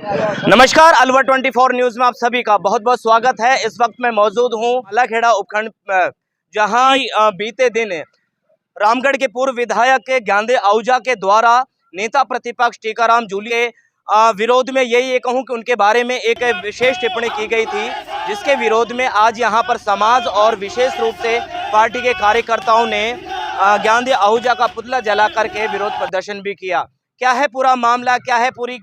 नमस्कार, अलवर 24 न्यूज में आप सभी का बहुत बहुत स्वागत है। इस वक्त मैं मौजूद हूँ मालाखेड़ा उपखंड, जहां बीते दिन रामगढ़ के पूर्व विधायक ज्ञानदेव आहूजा के द्वारा नेता प्रतिपक्ष टीकाराम जूली के विरोध में, यही कहूं कि उनके बारे में एक विशेष टिप्पणी की गई थी, जिसके विरोध में आज यहां पर समाज और विशेष रूप से पार्टी के कार्यकर्ताओं ने ज्ञानदेव आहूजा का पुतला जला करके विरोध प्रदर्शन भी किया। क्या है पूरा मामला, क्या है पूरी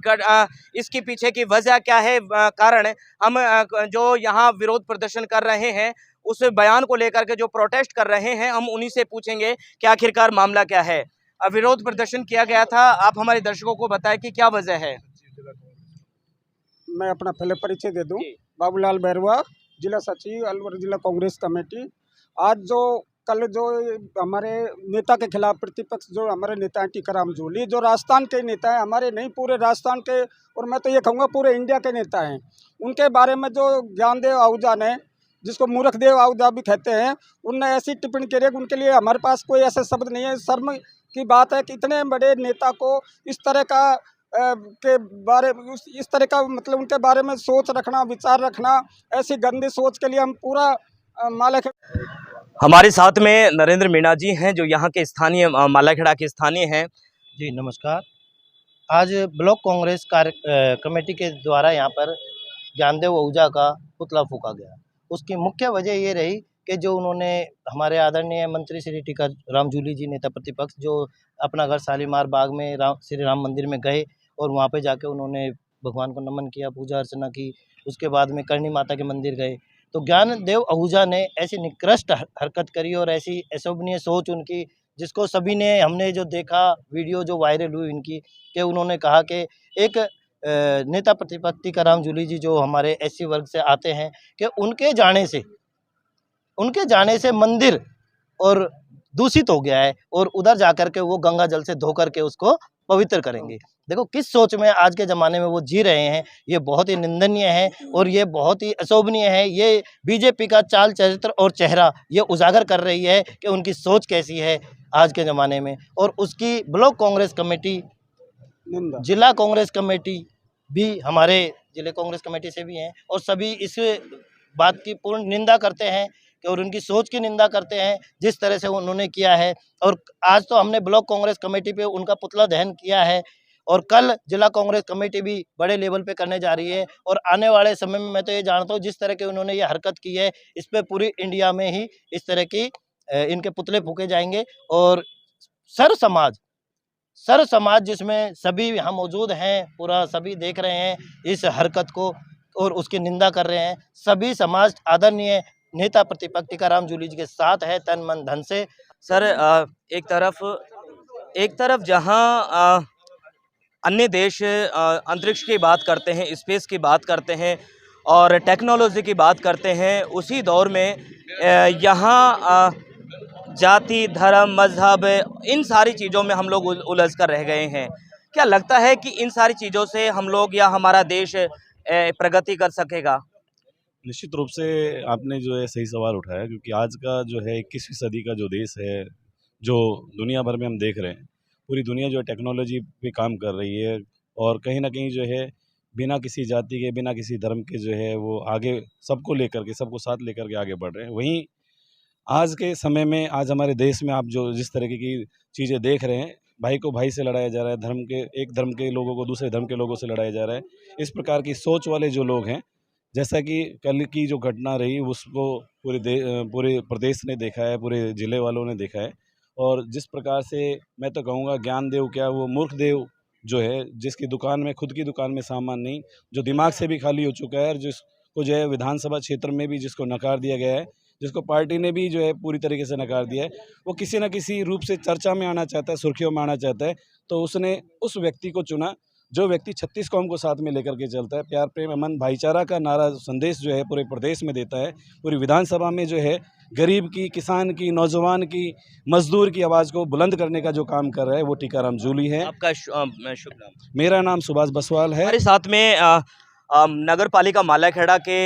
इसके पीछे की वजह, क्या है कारण, हम जो यहाँ विरोध प्रदर्शन कर रहे हैं उस बयान को लेकर के जो प्रोटेस्ट कर रहे हैं, हम उन्हीं से पूछेंगे कि आखिरकार मामला क्या है। विरोध प्रदर्शन किया गया था, आप हमारे दर्शकों को बताएं कि क्या वजह है। मैं अपना पहले परिचय दे दूं। बाबूलाल बैरवा, जिला सचिव अलवर जिला कांग्रेस कमेटी। आज कल जो हमारे नेता के खिलाफ प्रतिपक्ष जो हमारे नेता हैं टीकाराम जूली, जो राजस्थान के नेता हैं, हमारे नहीं पूरे राजस्थान के और मैं तो ये कहूँगा पूरे इंडिया के नेता हैं, उनके बारे में जो ज्ञानदेव आहूजा ने, जिसको मूर्खदेव आहूजा भी कहते हैं, उनने ऐसी टिप्पणी करी है कि उनके लिए हमारे पास कोई ऐसे शब्द नहीं है। शर्म की बात है कि इतने बड़े नेता को इस तरह का के बारे में, इस तरह का मतलब उनके बारे में सोच रखना, विचार रखना, ऐसी गंदी सोच के लिए हम पूरा मालाखेड़ा। हमारे साथ में नरेंद्र मीणा जी हैं, जो यहाँ के स्थानीय मालाखेड़ा के स्थानीय हैं। जी नमस्कार। आज ब्लॉक कांग्रेस कमेटी के द्वारा यहाँ पर ज्ञानदेव आहूजा का पुतला फूंका गया। उसकी मुख्य वजह ये रही कि जो उन्होंने हमारे आदरणीय मंत्री श्री टीकाराम जूली जी, नेता प्रतिपक्ष, जो अपना घर शालीमार बाग में श्री राम मंदिर में गए और वहाँ पे जाके उन्होंने भगवान को नमन किया, पूजा अर्चना की। उसके बाद में करणी माता के मंदिर गए तो ज्ञानदेव आहूजा ने ऐसी निकृष्ट हरकत करी और ऐसी अशोभनीय सोच उनकी, जिसको सभी ने, हमने जो देखा वीडियो जो वायरल हुई इनकी, कि उन्होंने कहा कि एक नेता प्रतिपक्ष टीकाराम जूली जी जो हमारे एससी वर्ग से आते हैं, कि उनके जाने से मंदिर और दूषित हो गया है और उधर जाकर के वो गंगा जल से धो करके उसको पवित्र करेंगे। देखो किस सोच में आज के ज़माने में वो जी रहे हैं, ये बहुत ही निंदनीय है और ये बहुत ही अशोभनीय है। ये बीजेपी का चाल चरित्र और चेहरा ये उजागर कर रही है कि उनकी सोच कैसी है आज के ज़माने में। और उसकी ब्लॉक कांग्रेस कमेटी, जिला कांग्रेस कमेटी भी, हमारे जिले कांग्रेस कमेटी से भी हैं और सभी इस बात की पूर्ण निंदा करते हैं और उनकी सोच की निंदा करते हैं जिस तरह से उन्होंने किया है। और आज तो हमने ब्लॉक कांग्रेस कमेटी पे उनका पुतला दहन किया है और कल जिला कांग्रेस कमेटी भी बड़े लेवल पे करने जा रही है। और आने वाले समय में मैं तो ये जानता हूँ, जिस तरह के उन्होंने ये हरकत की है, इस पर पूरी इंडिया में ही इस तरह की इनके पुतले फूके जाएंगे। और सर समाज जिसमें सभी यहाँ मौजूद हैं, पूरा सभी देख रहे हैं इस हरकत को और उसकी निंदा कर रहे हैं। सभी समाज आदरणीय नेता प्रतिपक्ष टीकाराम जूली जी के साथ है, तन मन धन से। सर, एक तरफ जहां अन्य देश अंतरिक्ष की बात करते हैं, स्पेस की बात करते हैं और टेक्नोलॉजी की बात करते हैं, उसी दौर में यहाँ जाति, धर्म, मजहब, इन सारी चीज़ों में हम लोग उलझ कर रह गए हैं। क्या लगता है कि इन सारी चीज़ों से हम लोग या हमारा देश प्रगति कर सकेगा? निश्चित रूप से आपने जो है सही सवाल उठाया, क्योंकि आज का जो है 21वीं सदी का जो देश है, जो दुनिया भर में हम देख रहे हैं, पूरी दुनिया जो है टेक्नोलॉजी पे काम कर रही है और कहीं ना कहीं जो है बिना किसी जाति के, बिना किसी धर्म के जो है वो आगे सबको लेकर के, सबको साथ लेकर के आगे बढ़ रहे हैं। वहीं आज के समय में, आज हमारे देश में आप जो जिस तरीके की चीज़ें देख रहे हैं, भाई को भाई से लड़ाया जा रहा है, एक धर्म के लोगों को दूसरे धर्म के लोगों से लड़ाया जा रहा है। इस प्रकार की सोच वाले जो लोग हैं, जैसा कि कल की जो घटना रही उसको पूरे प्रदेश ने देखा है, पूरे ज़िले वालों ने देखा है। और जिस प्रकार से मैं तो कहूँगा ज्ञानदेव क्या, वो मूर्खदेव जो है, जिसकी दुकान में, खुद की दुकान में सामान नहीं, जो दिमाग से भी खाली हो चुका है और जिसको जो है विधानसभा क्षेत्र में भी जिसको नकार दिया गया है, जिसको पार्टी ने भी जो है पूरी तरीके से नकार दिया है, वो किसी न किसी रूप से चर्चा में आना चाहता है, सुर्खियों में आना चाहता है। तो उसने उस व्यक्ति को चुना जो व्यक्ति 36 कौम को साथ में लेकर के चलता है, प्यार प्रेम अमन भाईचारा का नारा संदेश जो है पूरे प्रदेश में देता है। पूरी विधानसभा में जो है गरीब की, किसान की, नौजवान की, मजदूर की आवाज़ को बुलंद करने का जो काम कर रहा है वो टीकाराम जूली है। आपका शुभ नाम? मेरा नाम सुभाष बसवाल है। हमारे साथ में नगर पालिका मालाखेड़ा के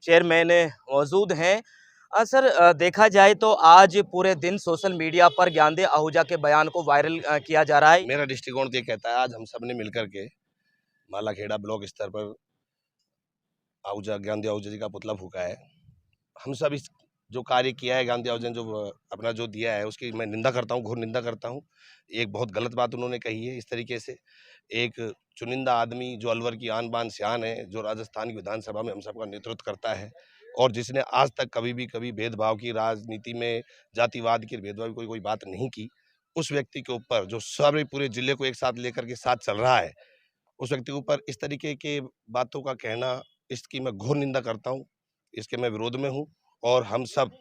चेयरमैन मौजूद हैं। सर, देखा जाए तो आज पूरे दिन सोशल मीडिया पर ज्ञानदेव आहूजा के बयान को वायरल किया जा रहा है। मेरा दृष्टिकोण ये कहता है, आज हम सब ने मिलकर के मालाखेड़ा ब्लॉक स्तर पर आहूजा ज्ञानदेव आहूजा जी का पुतला फूका है। हम सब इस जो कार्य किया है ज्ञानदेव आहूजा ने जो अपना जो दिया है उसकी मैं निंदा करता हूँ, घोर निंदा करता हूँ। एक बहुत गलत बात उन्होंने कही है। इस तरीके से एक चुनिंदा आदमी जो अलवर की आन बान शान है, जो राजस्थान की विधानसभा में हम सबका नेतृत्व करता है और जिसने आज तक कभी भेदभाव की राजनीति में, जातिवाद की भेदभाव की कोई बात नहीं की, उस व्यक्ति के ऊपर जो सारे पूरे जिले को एक साथ लेकर के साथ चल रहा है, उस व्यक्ति के ऊपर इस तरीके के बातों का कहना, इसकी मैं घोर निंदा करता हूँ। इसके मैं विरोध में हूँ और हम सब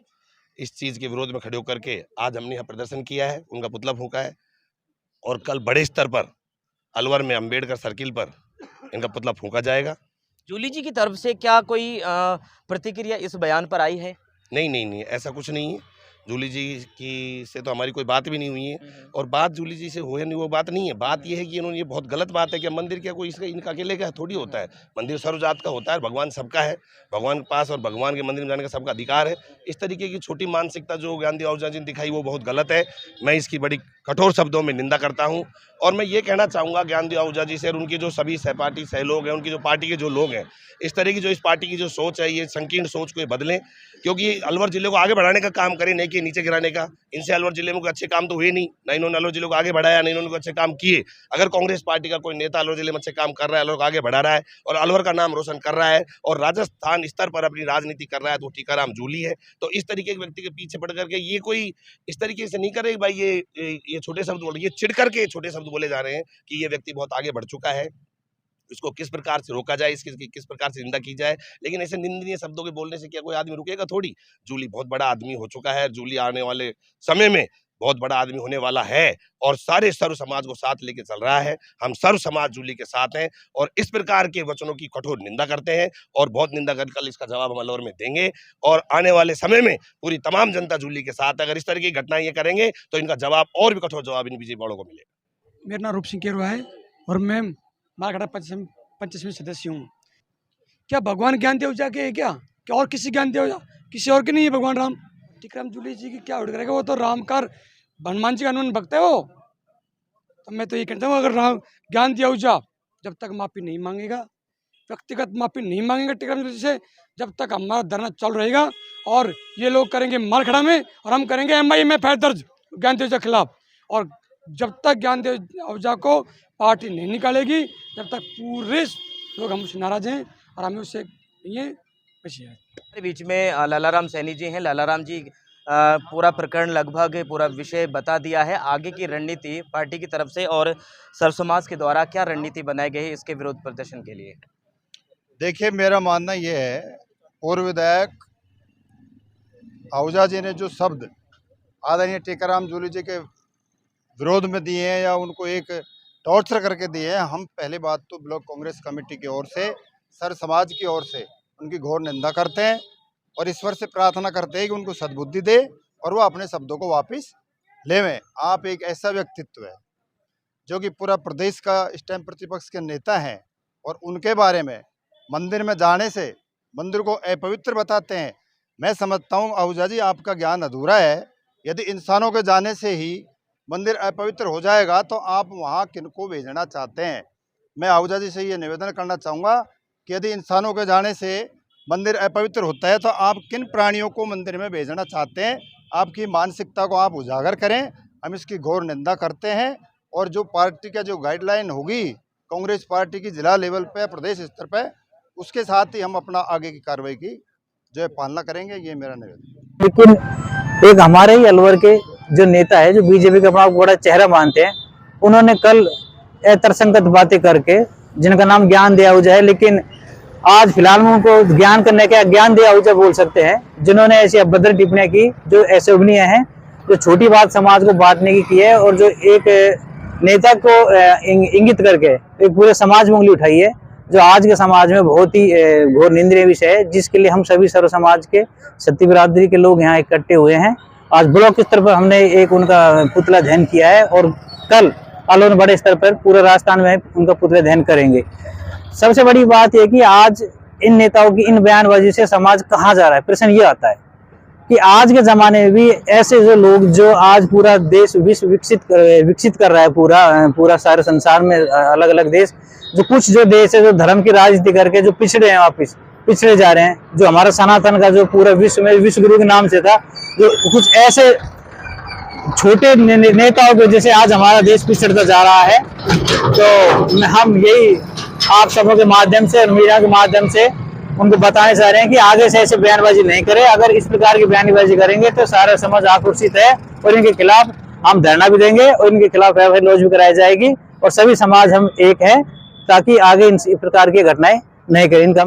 इस चीज़ के विरोध में खड़े होकर के आज हमने यहाँ प्रदर्शन किया है, उनका पुतला फूका है और कल बड़े स्तर पर अलवर में अंबेडकर सर्किल पर इनका पुतला फूका जाएगा। जूली जी की तरफ से क्या कोई प्रतिक्रिया इस बयान पर आई है? नहीं, ऐसा कुछ नहीं है। जूली जी की से तो हमारी कोई बात भी नहीं हुई है और बात जूली जी से हो या नहीं वो बात नहीं है। बात ये है कि इन्होंने, ये बहुत गलत बात है कि मंदिर क्या कोई इसका इनका अकेले का थोड़ी होता है। मंदिर सर्वजात का होता है, भगवान सबका है, भगवान के पास और भगवान के मंदिर में जाने का सबका अधिकार है। इस तरीके की छोटी मानसिकता जो ज्ञानदेव आहूजा जी ने दिखाई वो बहुत गलत है। मैं इसकी बड़ी कठोर शब्दों में निंदा करता हूँ और मैं ये कहना चाहूँगा ज्ञानदेव आहूजा जी से और उनके जो सभी सहपाठी सहलोग हैं, उनकी जो पार्टी के जो लोग हैं, इस तरह की जो इस पार्टी की जो सोच है, ये संकीर्ण सोच को ये बदलें, क्योंकि अलवर जिले को आगे बढ़ाने का काम करें, नहीं कि नीचे गिराने का। इनसे अलवर जिले में कोई अच्छे काम तो हुए नहीं, ना इन्होंने अलवर जिले को आगे बढ़ाया, नहीं इन्होंने कोई अच्छे काम किए। अगर कांग्रेस पार्टी का कोई नेता अलवर जिले में अच्छे काम कर रहा है, अलवर को आगे बढ़ा रहा है और अलवर का नाम रोशन कर रहा है और राजस्थान स्तर पर अपनी राजनीति कर रहा है, तो टीकाराम जूली है। तो इस तरीके के व्यक्ति के पीछे पड़ करके ये कोई इस तरीके से नहीं करे भाई ये छोटे शब्द बोल, ये चिढ़ करके छोटे शब्द बोले जा रहे हैं कि ये व्यक्ति बहुत आगे बढ़ चुका है, इसको किस प्रकार से रोका जाए, इसकी किस प्रकार से निंदा की जाए। लेकिन ऐसे निंदनीय शब्दों के बोलने से क्या कोई आदमी रुकेगा थोड़ी। जूली बहुत बड़ा आदमी हो चुका है, जूली आने वाले समय में बहुत बड़ा आदमी होने वाला है और सारे सर्व समाज को साथ लेके चल रहा है। हम सर्व समाज जूली के साथ हैं और इस प्रकार के वचनों की कठोर निंदा करते हैं और बहुत निंदा कर कल इसका जवाब हम अलवर में देंगे और आने वाले समय में पूरी तमाम जनता जूली के साथ है। अगर इस तरह की घटनाएं ये करेंगे तो इनका जवाब और भी कठोर जवाब इन बीजेपी वालों को मिलेगा। मेरा नाम रूप सिंह केरवा है और मैं मालखेड़ा पंचायत सदस्य हूँ। क्या भगवान ज्ञानदेव आहूजा के है क्या और किसी ज्ञानदेव आहूजा, किसी और के नहीं है भगवान राम? टीकाराम जूली जी की क्या उड़ करेगा, वो तो रामकार हनुमान जी का हनुमान भक्त है वो। तो मैं तो ये कहता हूँ, अगर राम ज्ञानदेव आहूजा जब तक माफ़ी नहीं मांगेगा, व्यक्तिगत माफ़ी नहीं मांगेगा टीकाराम जूली से, जब तक हमारा धरना चल रहेगा और ये लोग करेंगे मालखेड़ा में और हम करेंगे MIA में FIR दर्ज ज्ञानदेव आहूजा के खिलाफ। और जब तक ज्ञानदेव आहूजा को पार्टी नहीं निकालेगी, जब तक पूरे लोग हम उससे नाराज हैं और हमें उससे ये खुशी है। बीच में लालाराम सैनी जी हैं। लालाराम जी, पूरा प्रकरण लगभग पूरा विषय बता दिया है। आगे की रणनीति पार्टी की तरफ से और सर्व समाज के द्वारा क्या रणनीति बनाई गई है इसके विरोध प्रदर्शन के लिए? देखिए, मेरा मानना ये है, पूर्व विधायक आहूजा जी ने जो शब्द आदरणीय टीकाराम जूली जी के विरोध में दिए हैं या उनको एक टॉर्चर करके दिए हैं, हम पहली बात तो ब्लॉक कांग्रेस कमेटी की ओर से, सर्व समाज की ओर से उनकी घोर निंदा करते हैं और ईश्वर से प्रार्थना करते हैं कि उनको सद्बुद्धि दे और वो अपने शब्दों को वापस लेवें। आप एक ऐसा व्यक्तित्व है जो कि पूरा प्रदेश का इस टाइम प्रतिपक्ष के नेता हैं और उनके बारे में मंदिर में जाने से मंदिर को अपवित्र बताते हैं। मैं समझता हूँ आहूजा जी, आपका ज्ञान अधूरा है। यदि इंसानों के जाने से ही मंदिर अपवित्र हो जाएगा तो आप वहाँ किनको भेजना चाहते हैं? मैं आहूजा जी से ये निवेदन करना चाहूँगा कि यदि इंसानों के जाने से मंदिर अपवित्र होता है तो आप किन प्राणियों को मंदिर में भेजना चाहते हैं? आपकी मानसिकता को आप उजागर करें। हम इसकी घोर निंदा करते हैं और जो पार्टी का जो गाइडलाइन होगी कांग्रेस पार्टी की जिला लेवल पे, प्रदेश स्तर पे, उसके साथ ही हम अपना आगे की कार्रवाई की जो है पालना करेंगे। ये मेरा निवेदन। लेकिन एक हमारे ही अलवर के जो नेता है, जो बीजेपी का अपना बड़ा चेहरा मानते हैं, उन्होंने कल तर्कसंगत बातें करके, जिनका नाम ज्ञानदेव आहूजा है, लेकिन आज फिलहाल में उनको ज्ञान करने के ज्ञानदेव आहूजा बोल सकते हैं, जिन्होंने ऐसी अभद्र टिप्पणियां की जो अशोभनीय है, जो छोटी बात समाज को बांटने की है और जो एक नेता को इंगित करके एक पूरे समाज में उंगली उठाई है, जो आज के समाज में बहुत ही घोर निंदनीय विषय है, जिसके लिए हम सभी सर्व समाज के सत्य बिरादरी के लोग यहाँ इकट्ठे हुए हैं। आज ब्लॉक स्तर पर हमने एक उनका पुतला दहन किया है और कल अलवर बड़े स्तर पर पूरे राजस्थान में उनका पुतला दहन करेंगे। सबसे बड़ी बात यह कि आज इन नेताओं की इन बयानबाजी से समाज कहाँ जा रहा है, प्रश्न ये आता है कि आज के जमाने में भी ऐसे जो लोग जो आज पूरा देश विश्व विकसित कर रहा है, पूरा सारे संसार में अलग अलग देश, जो कुछ जो देश है जो धर्म की राजनीति करके जो पिछड़े हैं, वापिस पिछड़े जा रहे हैं, जो हमारा सनातन का जो पूरा विश्व में विश्व गुरु के नाम से था, जो कुछ ऐसे छोटे नेताओं की वजह से आज हमारा देश पिछड़ता जा रहा है। तो हम यही आप सबों के माध्यम से और मीडिया के माध्यम से उनको बताने चाह रहे हैं कि आगे से ऐसे बयानबाजी नहीं करें। अगर इस प्रकार की बयानबाजी करेंगे तो सारा समाज आक्रोशित है और इनके खिलाफ हम धरना भी देंगे और इनके खिलाफ एफआईआर लॉन्च भी कराई जाएगी और सभी समाज हम एक है ताकि आगे इस प्रकार की घटनाएं नहीं करें। इनका